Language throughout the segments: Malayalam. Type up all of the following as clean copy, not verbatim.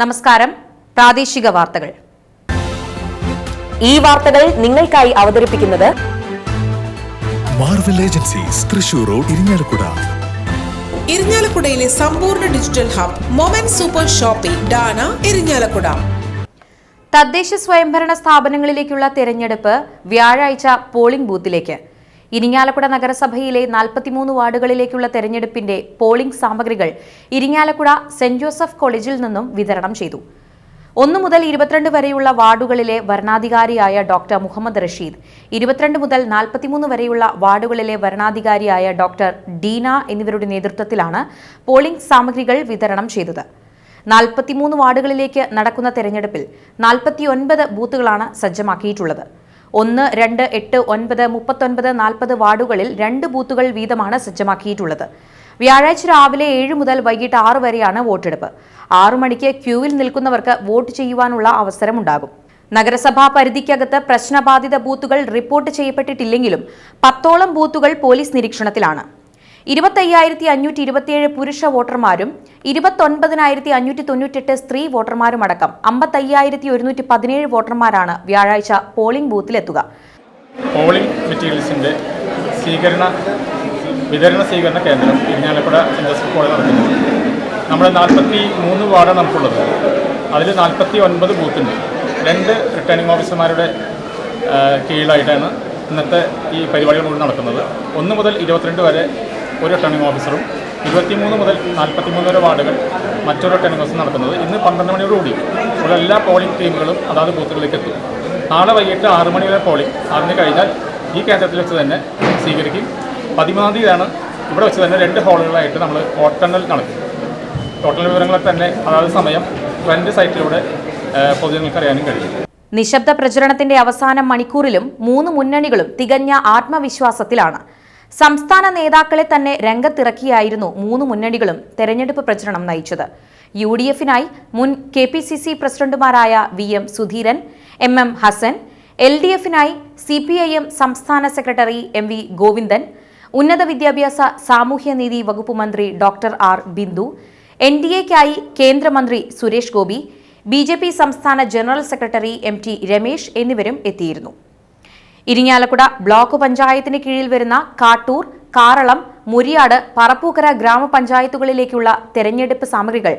നമസ്കാരം. പ്രാദേശിക വാർത്തകൾ. ഈ വാർത്തകൾ നിങ്ങൾക്കായി അവതരിപ്പിക്കുന്നത് Marvel agencies Thrissur road Irinjalakuda. ഇരിങ്ങാലക്കുടയിലെ സമ്പൂർണ്ണ digital hub moment super shopping ഡാന ഇരിങ്ങാലക്കുട. തദ്ദേശ സ്വയംഭരണ സ്ഥാപനങ്ങളിലേക്കുള്ള തെരഞ്ഞെടുപ്പ് വ്യാഴാഴ്ച പോളിംഗ് ബൂത്തിലേക്ക്. ഇരിങ്ങാലക്കുട നഗരസഭയിലെ 43 വാർഡുകളിലേക്കുള്ള തെരഞ്ഞെടുപ്പിന്റെ പോളിംഗ് സാമഗ്രികൾ ഇരിങ്ങാലക്കുട സെന്റ് ജോസഫ് കോളേജിൽ നിന്നും വിതരണം ചെയ്തു. 1 മുതൽ 22 വരെയുള്ള വാർഡുകളിലെ വരണാധികാരിയായ ഡോക്ടർ മുഹമ്മദ് റഷീദ്, 22 മുതൽ 43 വരെയുള്ള വാർഡുകളിലെ വരണാധികാരിയായ ഡോക്ടർ ഡീന എന്നിവരുടെ നേതൃത്വത്തിലാണ് പോളിംഗ് സാമഗ്രികൾ വിതരണം ചെയ്തത്. 43 വാർഡുകളിലേക്ക് നടക്കുന്ന തെരഞ്ഞെടുപ്പിൽ 49 ബൂത്തുകളാണ് സജ്ജമാക്കിയിട്ടുള്ളത്. 1, 2, 8, 9, 39, 40 വാർഡുകളിൽ 2 ബൂത്തുകൾ വീതമാണ് സജ്ജമാക്കിയിട്ടുള്ളത്. വ്യാഴാഴ്ച രാവിലെ 7 മുതൽ വൈകിട്ട് 6 വരെയാണ് വോട്ടെടുപ്പ്. 6 മണിക്ക് ക്യൂവിൽ നിൽക്കുന്നവർക്ക് വോട്ട് ചെയ്യുവാനുള്ള അവസരമുണ്ടാകും. നഗരസഭാ പരിധിക്കകത്ത് പ്രശ്നബാധിത ബൂത്തുകൾ റിപ്പോർട്ട് ചെയ്യപ്പെട്ടിട്ടില്ലെങ്കിലും 10ഓളം ബൂത്തുകൾ പോലീസ് നിരീക്ഷണത്തിലാണ്. 25,527 പുരുഷ വോട്ടർമാരും 29,598 സ്ത്രീ വോട്ടർമാരുമടക്കം 55,117 വോട്ടർമാരാണ് വ്യാഴാഴ്ച പോളിംഗ് ബൂത്തിലെത്തുക. പോളിംഗ് മെറ്റീരിയൽസിന്റെ വിതരണ സ്വീകരണ കേന്ദ്രം ഇരിങ്ങാലക്കുട സെന്റ് ജോസഫ് കോളേജ് നടത്തുന്നത്. നമ്മുടെ 43 വാർഡാണ് നമുക്കുള്ളത്. അതിൽ 49 ബൂത്തുണ്ട്. 2 റിട്ടേണിംഗ് ഓഫീസർമാരുടെ കീഴിലായിട്ടാണ് ഇന്നത്തെ ഈ പരിപാടികൾ മുഴുവൻ നടക്കുന്നത്. 1 മുതൽ 22 വരെ ഒരു റിട്ടേണിംഗ് ഓഫീസറും 23 മുതൽ 43 വരെ വാർഡുകൾ മറ്റൊരു റിട്ടേണിംഗ് ഓഫീസർ നടക്കുന്നത്. ഇന്ന് 12 മണിയോടുകൂടി ഇവിടെ എല്ലാ പോളിംഗ് ടീമുകളും അതാത് ബൂത്തുകളിലേക്ക് എത്തും. നാളെ വൈകിട്ട് 6 മണി വരെ പോളിംഗ്. 6 കഴിഞ്ഞാൽ ഈ കേന്ദ്രത്തിൽ വെച്ച് തന്നെ സ്വീകരിക്കും. 13-ാം തീയതിയാണ് ഇവിടെ വെച്ച് തന്നെ 2 ഹാളുകളായിട്ട് നമ്മൾ വോട്ടെണ്ണൽ നടക്കും. വോട്ടെണ്ണൽ വിവരങ്ങളൊക്കെ തന്നെ അതാത് സമയം ഫ്രണ്ട് സൈറ്റിലൂടെ പൊതുജനങ്ങൾക്ക് അറിയാനും കഴിയും. നിശബ്ദ പ്രചരണത്തിന്റെ അവസാന മണിക്കൂറിലും 3 മുന്നണികളും തികഞ്ഞ ആത്മവിശ്വാസത്തിലാണ്. സംസ്ഥാന നേതാക്കളെ തന്നെ രംഗത്തിറക്കിയായിരുന്നു 3 മുന്നണികളും തെരഞ്ഞെടുപ്പ് പ്രചരണം നയിച്ചത്. UDF-നായി മുൻ KPCC പ്രസിഡന്റുമാരായ VM സുധീരൻ, MM ഹസൻ, LDF-നായി CPIM സംസ്ഥാന സെക്രട്ടറി MV ഗോവിന്ദൻ, ഉന്നത വിദ്യാഭ്യാസ സാമൂഹ്യനീതി വകുപ്പ് മന്ത്രി ഡോക്ടർ R ബിന്ദു, NDA-ക്കായി കേന്ദ്രമന്ത്രി സുരേഷ് ഗോപി, BJP സംസ്ഥാന ജനറൽ സെക്രട്ടറി MT രമേശ് എന്നിവരും എത്തിയിരുന്നു. ഇരിങ്ങാലക്കുട ബ്ലോക്ക് പഞ്ചായത്തിന് കീഴിൽ വരുന്ന കാട്ടൂർ, കാറളം, മുരിയാട്, പറപ്പൂക്കര ഗ്രാമപഞ്ചായത്തുകളിലേക്കുള്ള തെരഞ്ഞെടുപ്പ് സാമഗ്രികൾ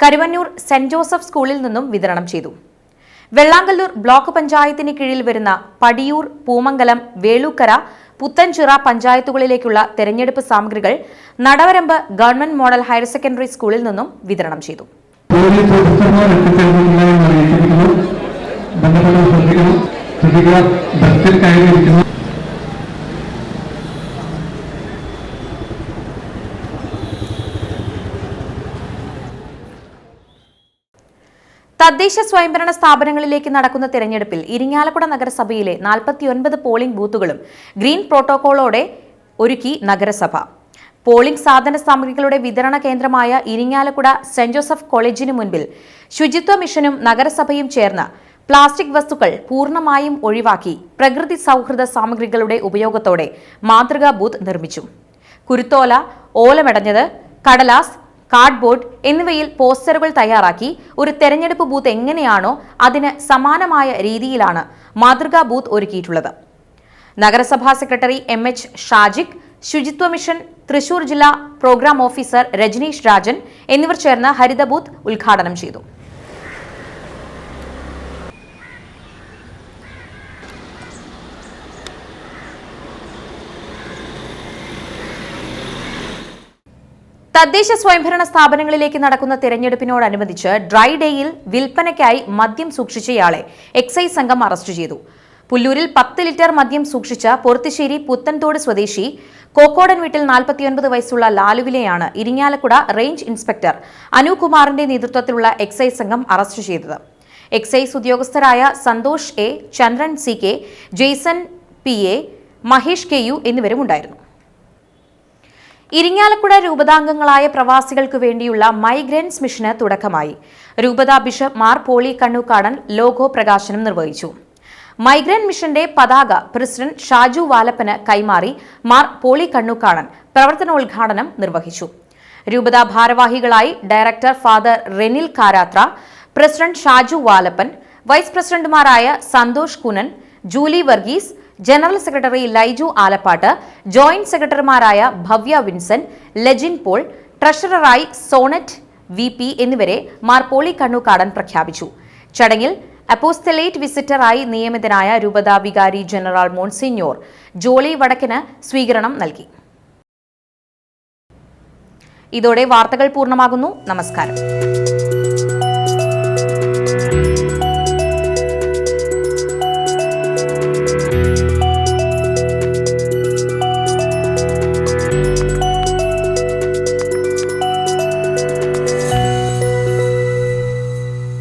കരുവന്നൂർ സെന്റ് ജോസഫ് സ്കൂളിൽ നിന്നും വിതരണം ചെയ്തു. വെള്ളാങ്കല്ലൂർ ബ്ലോക്ക് പഞ്ചായത്തിന് കീഴിൽ വരുന്ന പടിയൂർ, പൂമംഗലം, വേളൂക്കര, പുത്തൻചിറ പഞ്ചായത്തുകളിലേക്കുള്ള തെരഞ്ഞെടുപ്പ് സാമഗ്രികൾ Nadavaramba government model higher secondary സ്കൂളിൽ നിന്നും വിതരണം ചെയ്തു. തദ്ദേശ സ്വയംഭരണ സ്ഥാപനങ്ങളിലേക്ക് നടക്കുന്ന തെരഞ്ഞെടുപ്പിൽ ഇരിങ്ങാലക്കുട നഗരസഭയിലെ 49 പോളിംഗ് ബൂത്തുകളും ഗ്രീൻ പ്രോട്ടോകോളോടെ ഒരുക്കി നഗരസഭ. പോളിംഗ് സാധന സാമഗ്രികളുടെ വിതരണ കേന്ദ്രമായ ഇരിങ്ങാലക്കുട സെന്റ് ജോസഫ് കോളേജിന് മുൻപിൽ ശുചിത്വ മിഷനും നഗരസഭയും ചേർന്ന് പ്ലാസ്റ്റിക് വസ്തുക്കൾ പൂർണ്ണമായും ഒഴിവാക്കി പ്രകൃതി സൗഹൃദ സാമഗ്രികളുടെ ഉപയോഗത്തോടെ മാതൃകാ ബൂത്ത് നിർമ്മിച്ചു. കുരുത്തോല, ഓലമെടഞ്ഞത്, കടലാസ്, കാർഡ്ബോർഡ് എന്നിവയിൽ പോസ്റ്ററുകൾ തയ്യാറാക്കി ഒരു തെരഞ്ഞെടുപ്പ് ബൂത്ത് എങ്ങനെയാണോ അതിന് സമാനമായ രീതിയിലാണ് മാതൃകാ ബൂത്ത് ഒരുക്കിയിട്ടുള്ളത്. നഗരസഭാ സെക്രട്ടറി MH ഷാജിക്, ശുചിത്വ മിഷൻ തൃശൂർ ജില്ലാ പ്രോഗ്രാം ഓഫീസർ രജനീഷ് രാജൻ എന്നിവർ ചേർന്ന് ഹരിത ബൂത്ത് ഉദ്ഘാടനം ചെയ്തു. തദ്ദേശ സ്വയംഭരണ സ്ഥാപനങ്ങളിലേക്ക് നടക്കുന്ന തെരഞ്ഞെടുപ്പിനോടനുബന്ധിച്ച് ഡ്രൈ ഡേയിൽ വിൽപ്പനയ്ക്കായി മദ്യം സൂക്ഷിച്ചയാളെ എക്സൈസ് സംഘം അറസ്റ്റ് ചെയ്തു. പുല്ലൂരിൽ 10 ലിറ്റർ മദ്യം സൂക്ഷിച്ച പൊറത്തുശ്ശേരി പുത്തൻതോട് സ്വദേശി കോക്കോടൻ വീട്ടിൽ 49 വയസ്സുള്ള ലാലുവിനെയാണ് ഇരിങ്ങാലക്കുട റേഞ്ച് ഇൻസ്പെക്ടർ അനുകുമാറിന്റെ നേതൃത്വത്തിലുള്ള എക്സൈസ് സംഘം അറസ്റ്റ് ചെയ്തത്. എക്സൈസ് ഉദ്യോഗസ്ഥരായ Santhosh A, Chandran CK, Jaison PA, Mahesh KU എന്നിവരും ഉണ്ടായിരുന്നു. ഇരിങ്ങാലക്കുട രൂപതാംഗങ്ങളായ പ്രവാസികൾക്ക് വേണ്ടിയുള്ള മൈഗ്രൻസ് മിഷന് തുടക്കമായി. രൂപത ബിഷപ്പ് മാർ പോളി കണ്ണൂക്കാടൻ ലോഗോ പ്രകാശനം നിർവഹിച്ചു. മൈഗ്രന്റ് മിഷന്റെ പതാക പ്രസിഡന്റ് ഷാജു വാലപ്പന് കൈമാറി മാർ പോളി കണ്ണൂക്കാടൻ പ്രവർത്തനോദ്ഘാടനം നിർവഹിച്ചു. രൂപതാ ഭാരവാഹികളായി director father Renil Karathra, president Shaju Valappan, vice പ്രസിഡന്റുമാരായ Santhosh Kunan, Julie Varghese, general secretary Laiju Alappatt, joint സെക്രട്ടറിമാരായ ഭവ്യ വിൻസെന്റ്, ലെജിൻ പോൾ, ട്രഷററായി സോണറ്റ് VP എന്നിവരെ മാർ പോളി കണ്ണൂക്കാടൻ പ്രഖ്യാപിച്ചു. ചടങ്ങിൽ അപ്പോസ്തലേറ്റ് വിസിറ്ററായി നിയമിതനായ രൂപതാ വികാരി ജനറൽ മോൺസിഞ്ഞോർ ജോളി വടക്കിന് സ്വീകരണം നൽകി. ഇതോടെ വാർത്തകൾ പൂർണ്ണമാകുന്നു. നമസ്കാരം.